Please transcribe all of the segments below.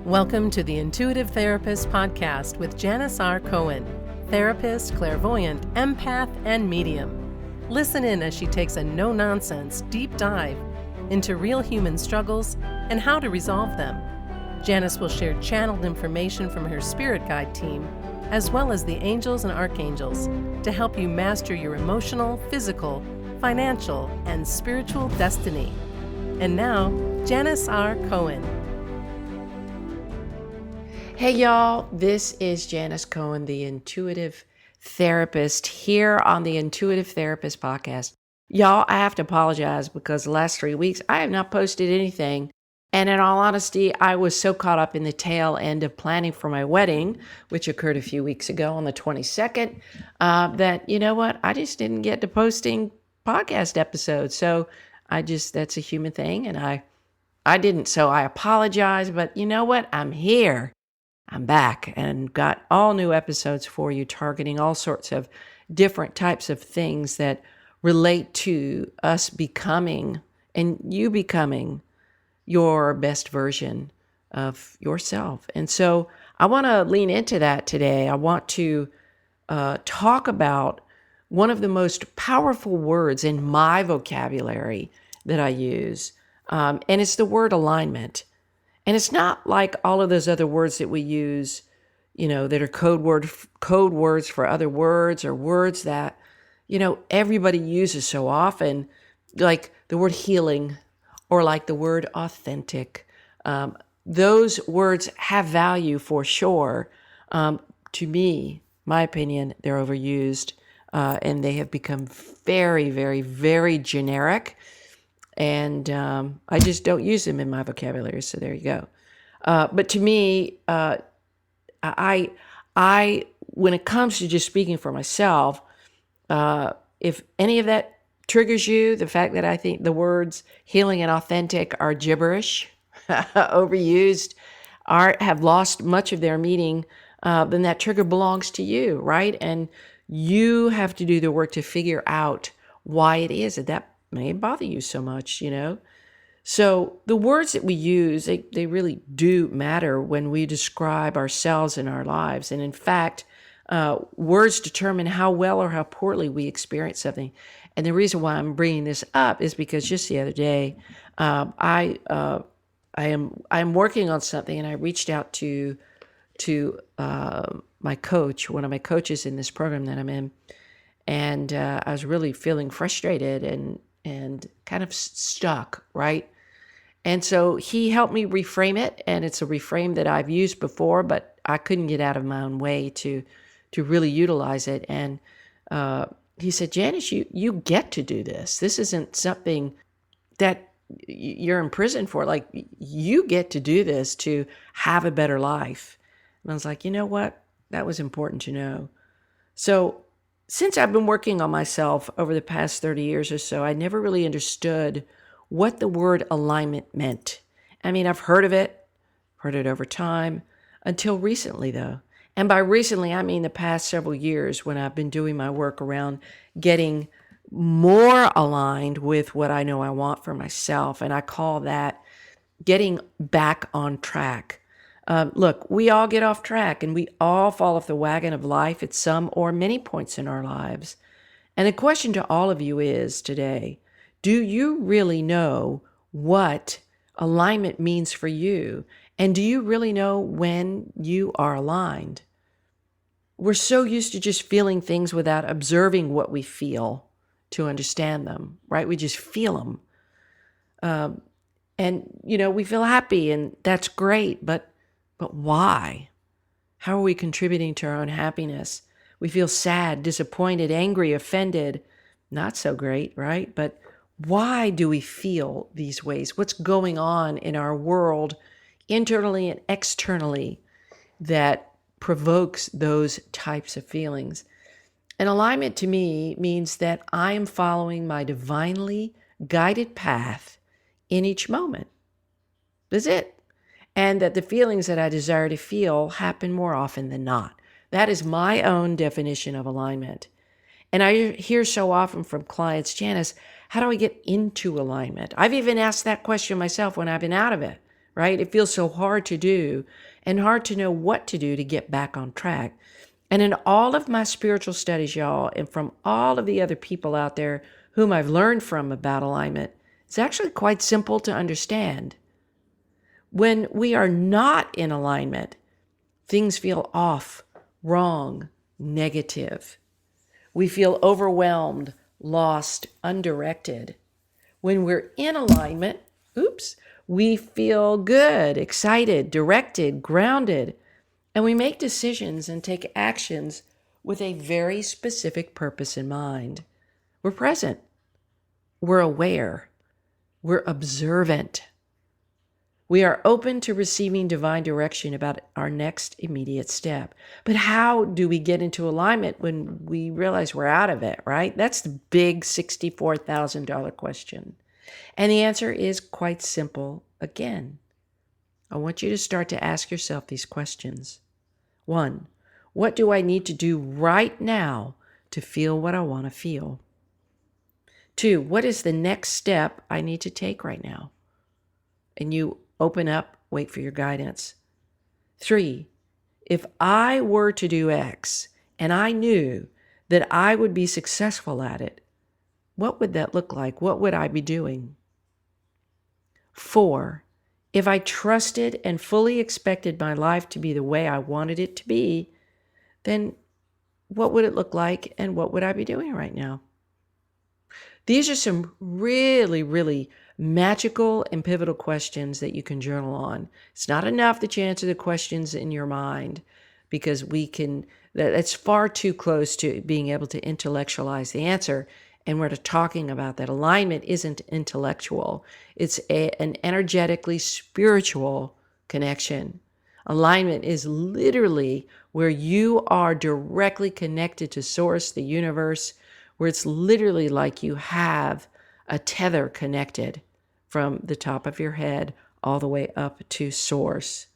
Welcome to the Intuitive Therapist Podcast with Janis R. Cohen, therapist, clairvoyant, empath, and medium. Listen in as she takes a no-nonsense deep dive into real human struggles and how to resolve them. Janis will share channeled information from her spirit guide team, as well as the angels and archangels, to help you master your emotional, physical, financial, and spiritual destiny. And now, Janis R. Cohen. Hey y'all, this is Janis Cohen, the Intuitive Therapist, here on the Intuitive Therapist Podcast. Y'all, I have to apologize because the last 3 weeks I have not posted anything. And in all honesty, I was so caught up in the tail end of planning for my wedding, which occurred a few weeks ago on the 22nd, that, you know what, I just didn't get to posting podcast episodes. So that's a human thing. And I didn't. So I apologize. But you know what? I'm here. I'm back and got all new episodes for you, targeting all sorts of different types of things that relate to us becoming and you becoming your best version of yourself. And so I want to lean into that today. I want to talk about one of the most powerful words in my vocabulary that I use, and it's the word alignment. And it's not like all of those other words that we use, that are code words for other words, or words that, everybody uses so often, like the word healing or like the word authentic. Those words have value for sure. To me, my opinion, they're overused, and they have become very, very, very generic. And I just don't use them in my vocabulary. So there you go. But to me, I when it comes to just speaking for myself, if any of that triggers you, the fact that I think the words healing and authentic are gibberish, overused, have lost much of their meaning, then that trigger belongs to you, right? And you have to do the work to figure out why it is that may bother you so much, So the words that we use, they really do matter when we describe ourselves and our lives. And in fact, words determine how well or how poorly we experience something. And the reason why I'm bringing this up is because just the other day, I am working on something, and I reached out to my coach, one of my coaches in this program that I'm in, and I was really feeling frustrated and kind of stuck, right? And so he helped me reframe it, and it's a reframe that I've used before, but I couldn't get out of my own way to really utilize it. And he said, Janis, you get to do this. This isn't something that you're in prison for. Like, you get to do this to have a better life. And I was like, you know what? That was important to know. So since I've been working on myself over the past 30 years or so, I never really understood what the word alignment meant. I mean, I've heard it over time, until recently though. And by recently, I mean the past several years, when I've been doing my work around getting more aligned with what I know I want for myself. And I call that getting back on track. Look, we all get off track, and we all fall off the wagon of life at some or many points in our lives. And the question to all of you is today, do you really know what alignment means for you? And do you really know when you are aligned? We're so used to just feeling things without observing what we feel to understand them, right? We just feel them. And, we feel happy, and that's great, but why? How are we contributing to our own happiness? We feel sad, disappointed, angry, offended. Not so great, right? But why do we feel these ways? What's going on in our world, internally and externally, that provokes those types of feelings? And alignment to me means that I am following my divinely guided path in each moment. That's it. And that the feelings that I desire to feel happen more often than not. That is my own definition of alignment. And I hear so often from clients, Janis, how do I get into alignment? I've even asked that question myself when I've been out of it, right? It feels so hard to do and hard to know what to do to get back on track. And in all of my spiritual studies, y'all, and from all of the other people out there whom I've learned from about alignment, it's actually quite simple to understand. When we are not in alignment, things feel off, wrong, negative. We feel overwhelmed, lost, undirected. When we're in alignment, we feel good, excited, directed, grounded, and we make decisions and take actions with a very specific purpose in mind. We're present. We're aware. We're observant. We are open to receiving divine direction about our next immediate step. But how do we get into alignment when we realize we're out of it, right? That's the big $64,000 question. And the answer is quite simple again. I want you to start to ask yourself these questions. 1, what do I need to do right now to feel what I want to feel? 2, what is the next step I need to take right now? And you open up, wait for your guidance. 3, if I were to do X and I knew that I would be successful at it, what would that look like? What would I be doing? 4, if I trusted and fully expected my life to be the way I wanted it to be, then what would it look like and what would I be doing right now? These are some really, really magical and pivotal questions that you can journal on. It's not enough that you answer the questions in your mind because that's far too close to being able to intellectualize the answer. And we're talking about that alignment isn't intellectual. It's an energetically spiritual connection. Alignment is literally where you are directly connected to source, the universe, where it's literally like you have a tether connected from the top of your head all the way up to source.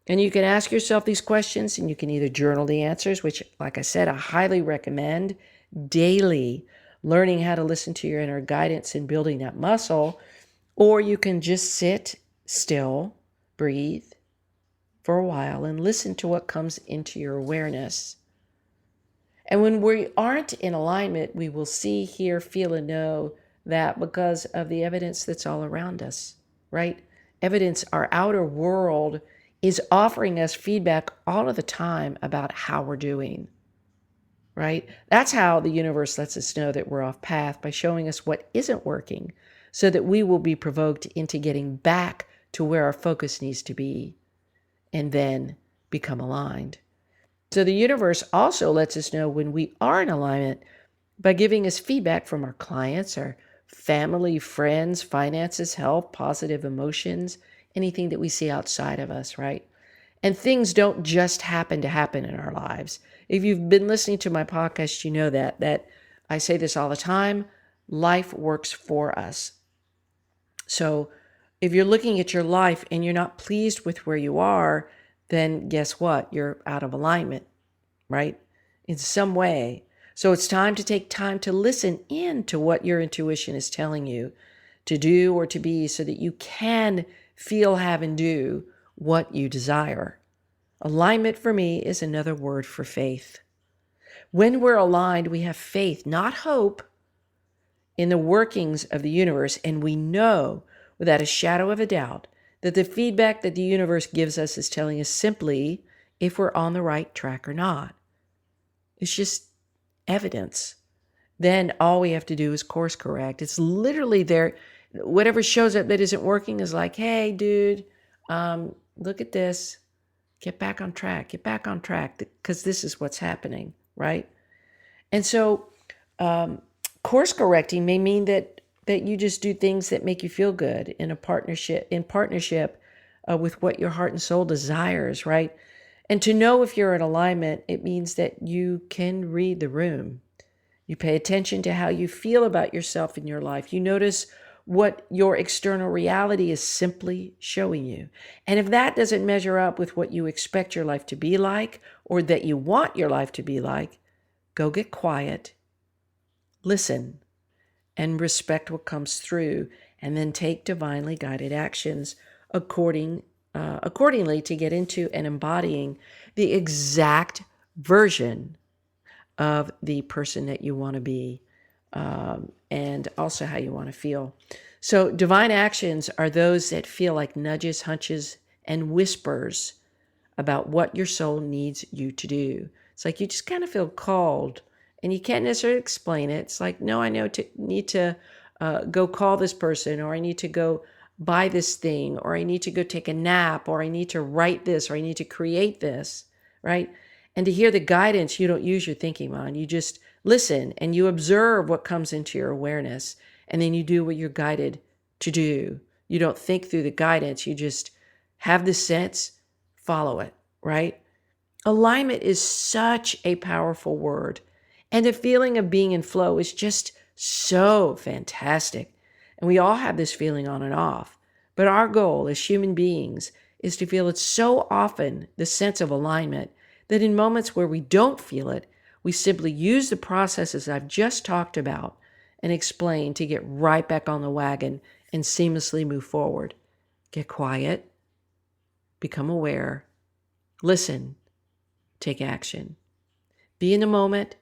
And you can ask yourself these questions and you can either journal the answers, which, like I said, I highly recommend daily, learning how to listen to your inner guidance and building that muscle, or you can just sit still, breathe for a while and listen to what comes into your awareness. And when we aren't in alignment, we will see, hear, feel, and know that because of the evidence that's all around us, right? Evidence, our outer world is offering us feedback all of the time about how we're doing, right? That's how the universe lets us know that we're off path, by showing us what isn't working so that we will be provoked into getting back to where our focus needs to be and then become aligned. So the universe also lets us know when we are in alignment by giving us feedback from our clients, our family, friends, finances, health, positive emotions, anything that we see outside of us, right? And things don't just happen to happen in our lives. If you've been listening to my podcast, you know that I say this all the time, life works for us. So if you're looking at your life and you're not pleased with where you are, then guess what? You're out of alignment, right? In some way. So it's time to take time to listen in to what your intuition is telling you to do or to be so that you can feel, have, and do what you desire. Alignment for me is another word for faith. When we're aligned, we have faith, not hope, in the workings of the universe, and we know without a shadow of a doubt that the feedback that the universe gives us is telling us simply if we're on the right track or not. It's just evidence. Then all we have to do is course correct. It's literally there. Whatever shows up that isn't working is like, hey, dude, look at this. Get back on track. Get back on track because this is what's happening, right? And so course correcting may mean that you just do things that make you feel good in partnership with what your heart and soul desires, right? And to know if you're in alignment, it means that you can read the room. You pay attention to how you feel about yourself in your life. You notice what your external reality is simply showing you. And if that doesn't measure up with what you expect your life to be like or that you want your life to be like, go get quiet, listen, and respect what comes through, and then take divinely guided actions accordingly to get into and embodying the exact version of the person that you want to be, and also how you want to feel. So divine actions are those that feel like nudges, hunches, and whispers about what your soul needs you to do. It's like you just kind of feel called, and you can't necessarily explain it. It's like, no, I need to go call this person, or I need to go buy this thing, or I need to go take a nap, or I need to write this, or I need to create this, right? And to hear the guidance, you don't use your thinking mind. You just listen and you observe what comes into your awareness, and then you do what you're guided to do. You don't think through the guidance. You just have the sense, follow it, right? Alignment is such a powerful word. And the feeling of being in flow is just so fantastic. And we all have this feeling on and off. But our goal as human beings is to feel it so often, the sense of alignment, that in moments where we don't feel it, we simply use the processes I've just talked about and explained to get right back on the wagon and seamlessly move forward. Get quiet, become aware, listen, take action. Be in the moment,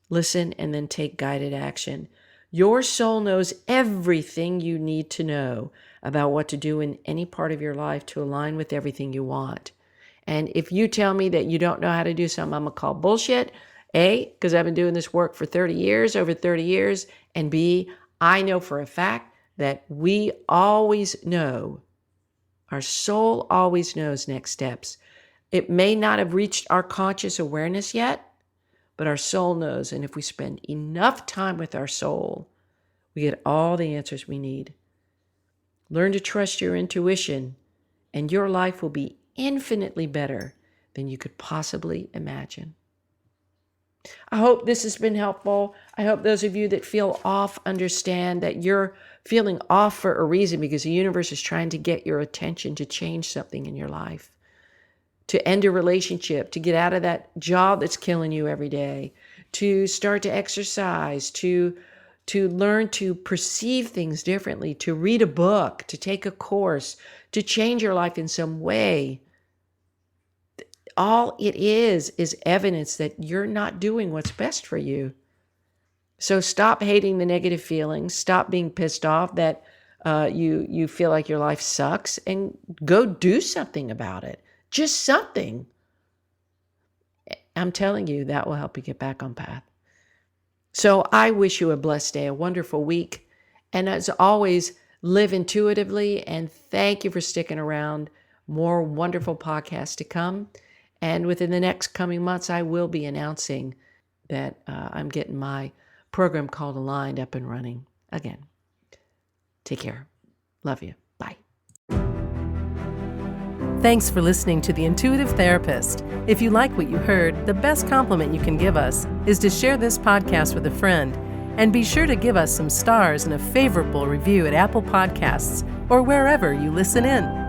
listen, and then take guided action. Your soul knows everything you need to know about what to do in any part of your life to align with everything you want. And if you tell me that you don't know how to do something, I'm going to call bullshit. A, because I've been doing this work for over 30 years. And B, I know for a fact that we always know, our soul always knows next steps. It may not have reached our conscious awareness yet, but our soul knows. And if we spend enough time with our soul, we get all the answers we need. Learn to trust your intuition, and your life will be infinitely better than you could possibly imagine. I hope this has been helpful. I hope those of you that feel off understand that you're feeling off for a reason, because the universe is trying to get your attention to change something in your life, to end a relationship, to get out of that job that's killing you every day, to start to exercise, to learn to perceive things differently, to read a book, to take a course, to change your life in some way. All it is evidence that you're not doing what's best for you. So stop hating the negative feelings. Stop being pissed off that you feel like your life sucks, and go do something about it. Just something. I'm telling you, that will help you get back on path. So I wish you a blessed day, a wonderful week. And as always, live intuitively, and thank you for sticking around. More wonderful podcasts to come. And within the next coming months, I will be announcing that I'm getting my program called Aligned up and running again. Take care. Love you. Bye. Thanks for listening to The Intuitive Therapist. If you like what you heard, the best compliment you can give us is to share this podcast with a friend. And be sure to give us some stars and a favorable review at Apple Podcasts or wherever you listen in.